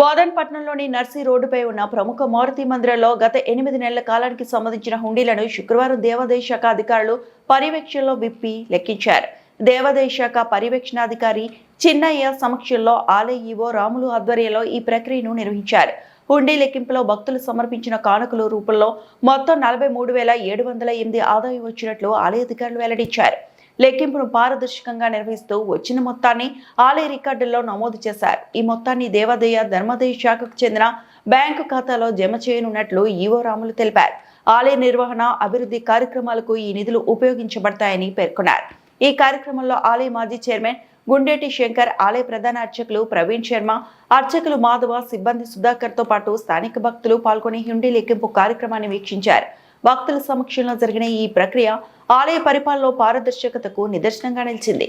బోధన్పట్నంలోని నర్సీ రోడ్డుపై ఉన్న ప్రముఖ మారుతి మందిరంలో గత 8 నెలల కాలానికి సంబంధించిన హుండీలను శుక్రవారం దేవాదాయ శాఖ అధికారులు పర్యవేక్షణలో విప్పి లెక్కించారు. దేవాదాయ శాఖ పర్యవేక్షణాధికారి చిన్నయ్య సమక్షంలో ఆలయ ఈవో రాములు ఆధ్వర్యంలో ఈ ప్రక్రియను నిర్వహించారు. హుండీ లెక్కింపులో భక్తులు సమర్పించిన కానుకల రూపంలో మొత్తం 43,708 ఆదాయం వచ్చినట్లు ఆలయ అధికారులు వెల్లడించారు. లెక్కింపును పారదర్శకంగా నిర్వహిస్తూ వచ్చిన మొత్తాన్ని ఆలయ రికార్డుల్లో నమోదు చేశారు. ఈ మొత్తాన్ని దేవాదాయ ధర్మాదాయ శాఖకు చెందిన బ్యాంకు ఖాతాలో జమ చేయనున్నట్లు ఈవో రాములు తెలిపారు. ఆలయ నిర్వహణ అభివృద్ధి కార్యక్రమాలకు ఈ నిధులు ఉపయోగించబడతాయని పేర్కొన్నారు. ఈ కార్యక్రమంలో ఆలయ మాజీ చైర్మన్ గుండేటి శంకర్, ఆలయ ప్రధాన అర్చకులు ప్రవీణ్ శర్మ, అర్చకులు మాధవ, సిబ్బంది సుధాకర్ తో పాటు స్థానిక భక్తులు పాల్గొని హుండీ లెక్కింపు కార్యక్రమాన్ని వీక్షించారు. భక్తుల సమక్షంలో జరిగిన ఈ ప్రక్రియ ఆలయ పరిపాలనలో పారదర్శకతకు నిదర్శనంగా నిలిచింది.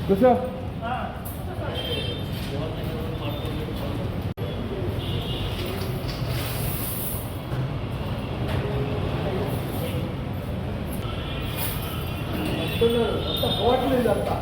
కూర్చో. బాటిల్ ఇదంతా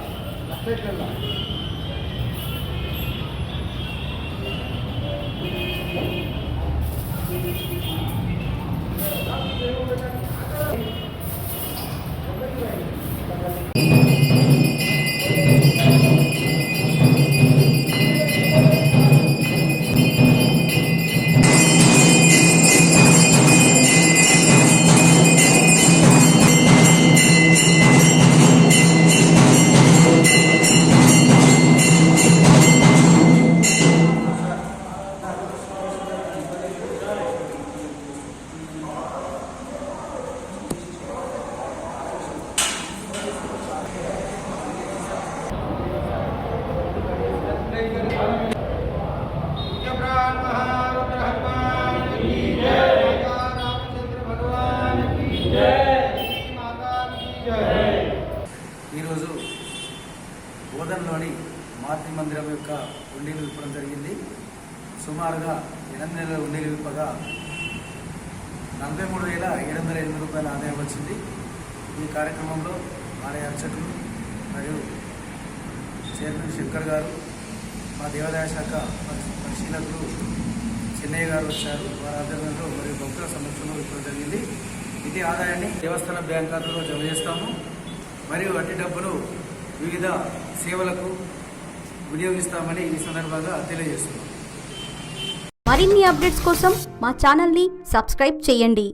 ఈరోజు బోధనలోని మారుతి మందిరం యొక్క హుండీలు విప్పడం జరిగింది. సుమారుగా 8 నెలల హుండీలు విప్పగా 43,708 రూపాయల ఆదాయం వచ్చింది. ఈ కార్యక్రమంలో ఆలయ అర్చకులు మరియు చైర్మన్ శంకర్ గారు, మా దేవాదాయ శాఖ పరిశీలకులు చిన్నయ్య గారు వచ్చారు. వారి ఆధ్వర్యంలో మరియు భక్తుల సమక్షంలో విప్పడం జరిగింది. ఇది ఆదాయాన్ని దేవస్థాన బ్యాంక్ ఖాతాలో జమ చేస్తాము మరియు అట్టి డబ్బులు వివిధ సేవలకు వినియోగిస్తామని ఈ సందర్భంగా తెలియజేస్తున్నాం. మరిన్ని అప్డేట్స్ కోసం మా ఛానల్ని సబ్స్క్రైబ్ చేయండి.